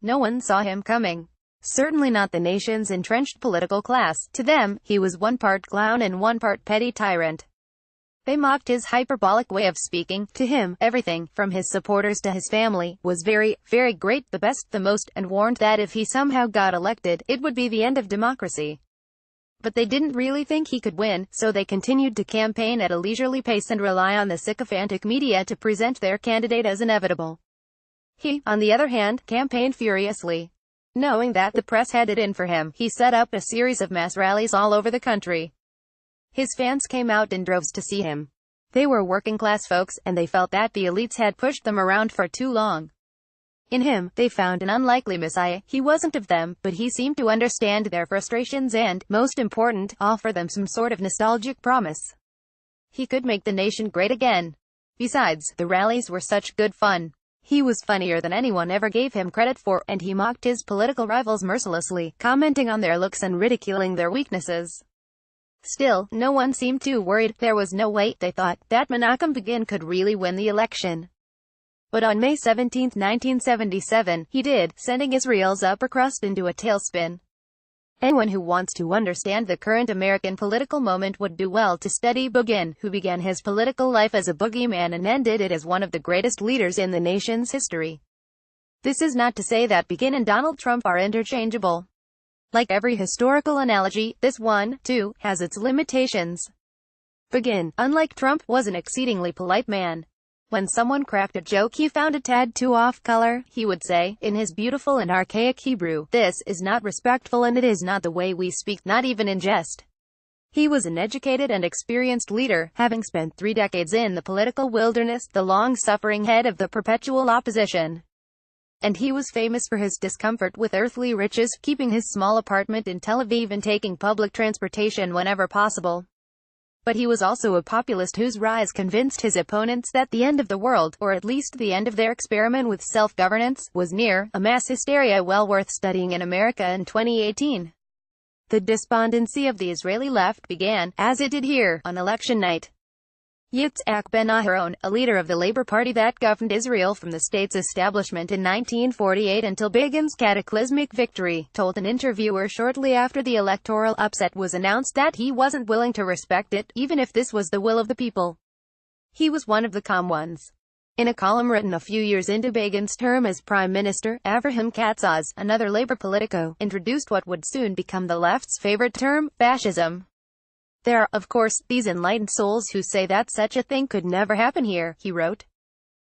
No one saw him coming. Certainly not the nation's entrenched political class. To them, he was one part clown and one part petty tyrant. They mocked his hyperbolic way of speaking. To him, everything, from his supporters to his family, was very, very great, the best, the most, and warned that if he somehow got elected, it would be the end of democracy. But they didn't really think he could win, so they continued to campaign at a leisurely pace and rely on the sycophantic media to present their candidate as inevitable. He, on the other hand, campaigned furiously. Knowing that the press had it in for him, he set up a series of mass rallies all over the country. His fans came out in droves to see him. They were working-class folks, and they felt that the elites had pushed them around for too long. In him, they found an unlikely messiah. He wasn't of them, but he seemed to understand their frustrations and, most important, offer them some sort of nostalgic promise. He could make the nation great again. Besides, the rallies were such good fun. He was funnier than anyone ever gave him credit for, and he mocked his political rivals mercilessly, commenting on their looks and ridiculing their weaknesses. Still, no one seemed too worried. There was no way, they thought, that Menachem Begin could really win the election. But on May 17, 1977, he did, sending Israel's upper crust into a tailspin. Anyone who wants to understand the current American political moment would do well to study Begin, who began his political life as a boogeyman and ended it as one of the greatest leaders in the nation's history. This is not to say that Begin and Donald Trump are interchangeable. Like every historical analogy, this one, too, has its limitations. Begin, unlike Trump, was an exceedingly polite man. When someone cracked a joke he found a tad too off-color, he would say, in his beautiful and archaic Hebrew, "This is not respectful and it is not the way we speak, not even in jest." He was an educated and experienced leader, having spent 3 decades in the political wilderness, the long-suffering head of the perpetual opposition. And he was famous for his discomfort with earthly riches, keeping his small apartment in Tel Aviv and taking public transportation whenever possible. But he was also a populist whose rise convinced his opponents that the end of the world, or at least the end of their experiment with self-governance, was near, a mass hysteria well worth studying in America in 2018. The despondency of the Israeli left began, as it did here, on election night. Yitzhak Ben Aharon, a leader of the Labor Party that governed Israel from the state's establishment in 1948 until Begin's cataclysmic victory, told an interviewer shortly after the electoral upset was announced that he wasn't willing to respect it, even if this was the will of the people. He was one of the calm ones. In a column written a few years into Begin's term as prime minister, Avraham Katzaz, another labor politico, introduced what would soon become the left's favorite term, fascism. There are, of course, these enlightened souls who say that such a thing could never happen here, he wrote.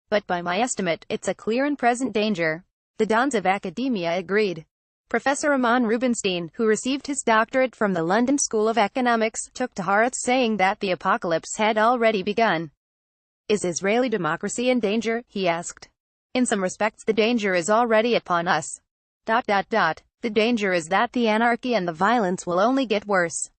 But by my estimate, it's a clear and present danger. The dons of academia agreed. Professor Amnon Rubinstein, who received his doctorate from the London School of Economics, took to heart saying that the apocalypse had already begun. Is Israeli democracy in danger? He asked. In some respects the danger is already upon us. The danger is that the anarchy and the violence will only get worse.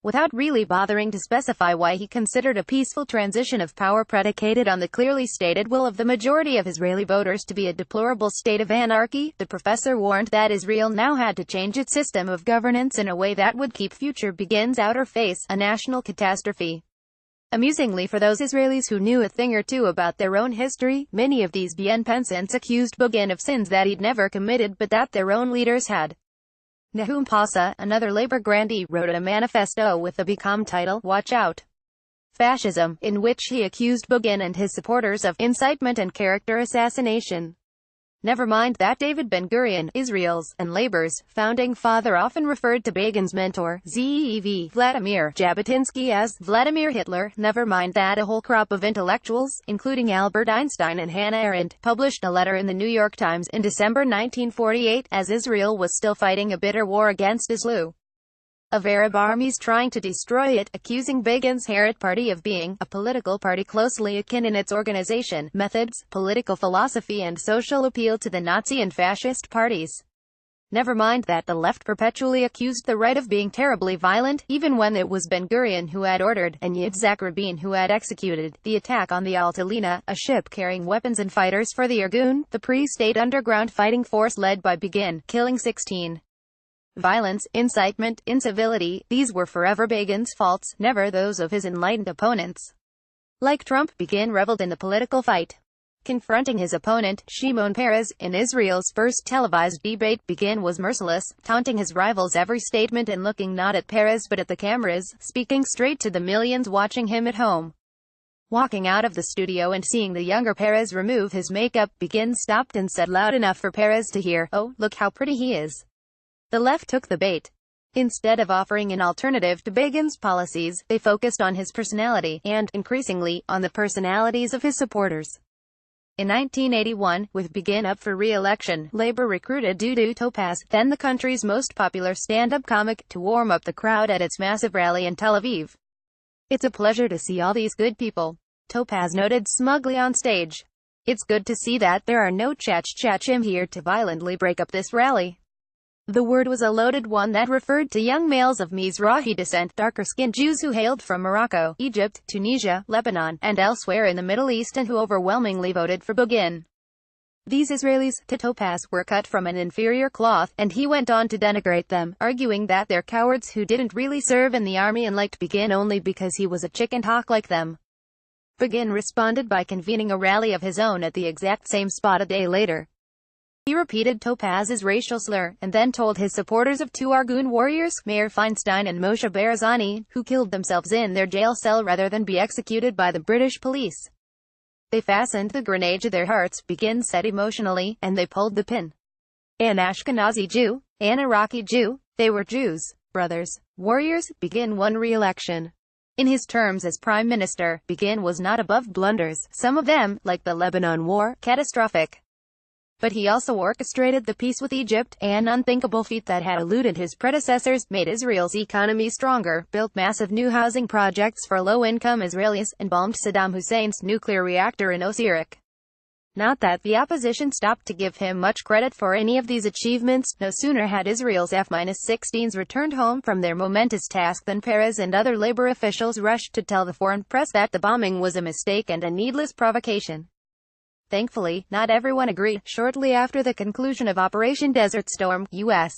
Without really bothering to specify why he considered a peaceful transition of power predicated on the clearly stated will of the majority of Israeli voters to be a deplorable state of anarchy, the professor warned that Israel now had to change its system of governance in a way that would keep future Begin's out or face a national catastrophe. Amusingly for those Israelis who knew a thing or two about their own history, many of these Bien-Pensants accused Begin of sins that he'd never committed but that their own leaders had. Nahum Pasa, another labor grandee, wrote a manifesto with the Become title, Watch Out. Fascism, in which he accused Begin and his supporters of incitement and character assassination. Never mind that David Ben-Gurion, Israel's, and Labor's, founding father, often referred to Begin's mentor, Zev Vladimir Jabotinsky, as Vladimir Hitler. Never mind that a whole crop of intellectuals, including Albert Einstein and Hannah Arendt, published a letter in the New York Times in December 1948, as Israel was still fighting a bitter war against Islam. Of Arab armies trying to destroy it, accusing Begin's Harit Party of being a political party closely akin in its organization, methods, political philosophy and social appeal to the Nazi and fascist parties. Never mind that the left perpetually accused the right of being terribly violent, even when it was Ben-Gurion who had ordered, and Yitzhak Rabin who had executed, the attack on the Altalena, a ship carrying weapons and fighters for the Irgun, the pre-state underground fighting force led by Begin, killing 16. Violence, incitement, incivility, these were forever Begin's faults, never those of his enlightened opponents. Like Trump, Begin reveled in the political fight. Confronting his opponent, Shimon Peres, in Israel's first televised debate, Begin was merciless, taunting his rival's every statement and looking not at Peres but at the cameras, speaking straight to the millions watching him at home. Walking out of the studio and seeing the younger Peres remove his makeup, Begin stopped and said loud enough for Peres to hear, "Oh, look how pretty he is." The left took the bait. Instead of offering an alternative to Begin's policies, they focused on his personality, and, increasingly, on the personalities of his supporters. In 1981, with Begin up for re-election, Labour recruited Dudu Topaz, then the country's most popular stand-up comic, to warm up the crowd at its massive rally in Tel Aviv. "It's a pleasure to see all these good people," Topaz noted smugly on stage. "It's good to see that there are no chachim here to violently break up this rally." The word was a loaded one that referred to young males of Mizrahi descent, darker-skinned Jews who hailed from Morocco, Egypt, Tunisia, Lebanon, and elsewhere in the Middle East and who overwhelmingly voted for Begin. These Israelis, to Topaz, were cut from an inferior cloth, and he went on to denigrate them, arguing that they're cowards who didn't really serve in the army and liked Begin only because he was a chicken hawk like them. Begin responded by convening a rally of his own at the exact same spot a day later. He repeated Topaz's racial slur, and then told his supporters of two Argun warriors, Meir Feinstein and Moshe Barzani, who killed themselves in their jail cell rather than be executed by the British police. "They fastened the grenade to their hearts," Begin said emotionally, "and they pulled the pin. An Ashkenazi Jew, an Iraqi Jew, they were Jews, brothers, warriors." Begin won re-election. In his terms as Prime Minister, Begin was not above blunders, some of them, like the Lebanon War, catastrophic. But he also orchestrated the peace with Egypt, an unthinkable feat that had eluded his predecessors, made Israel's economy stronger, built massive new housing projects for low-income Israelis, and bombed Saddam Hussein's nuclear reactor in Osirak. Not that the opposition stopped to give him much credit for any of these achievements. No sooner had Israel's F-16s returned home from their momentous task than Peres and other labor officials rushed to tell the foreign press that the bombing was a mistake and a needless provocation. Thankfully, not everyone agreed. Shortly after the conclusion of Operation Desert Storm, U.S.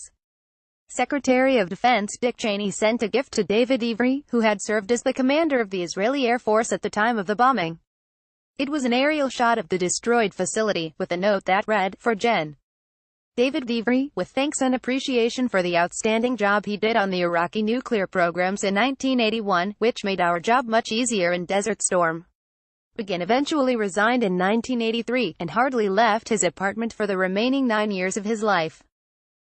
Secretary of Defense Dick Cheney sent a gift to David Ivry, who had served as the commander of the Israeli Air Force at the time of the bombing. It was an aerial shot of the destroyed facility, with a note that read, "For Gen. David Ivry, with thanks and appreciation for the outstanding job he did on the Iraqi nuclear programs in 1981, which made our job much easier in Desert Storm." Begin eventually resigned in 1983, and hardly left his apartment for the remaining 9 years of his life.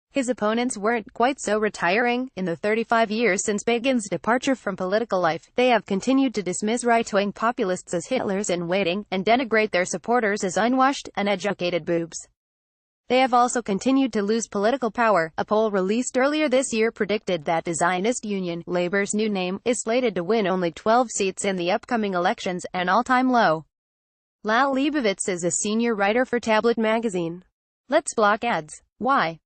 His opponents weren't quite so retiring. In the 35 years since Begin's departure from political life, they have continued to dismiss right-wing populists as Hitlers in waiting, and denigrate their supporters as unwashed, uneducated boobs. They have also continued to lose political power. A poll released earlier this year predicted that the Zionist Union, Labour's new name, is slated to win only 12 seats in the upcoming elections, an all-time low. Lal Leibovitz is a senior writer for Tablet magazine. Let's block ads. Why?